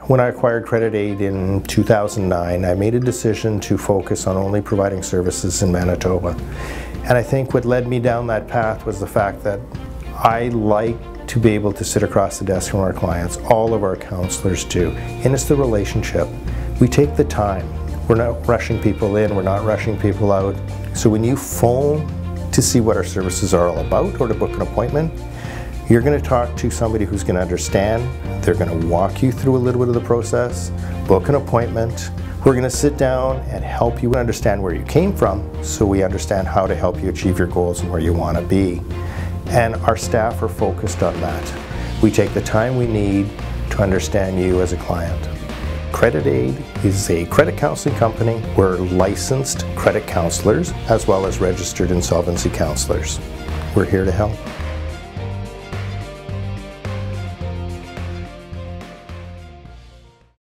When I acquired Creditaid in 2009, I made a decision to focus on only providing services in Manitoba. And I think what led me down that path was the fact that I like to be able to sit across the desk from our clients. All of our counselors do. And it's the relationship. We take the time. We're not rushing people in, we're not rushing people out. So when you phone to see what our services are all about or to book an appointment, you're going to talk to somebody who's going to understand. They're going to walk you through a little bit of the process, book an appointment. We're going to sit down and help you understand where you came from so we understand how to help you achieve your goals and where you want to be. And our staff are focused on that. We take the time we need to understand you as a client. Creditaid is a credit counseling company. We're licensed credit counselors as well as registered insolvency counselors. We're here to help.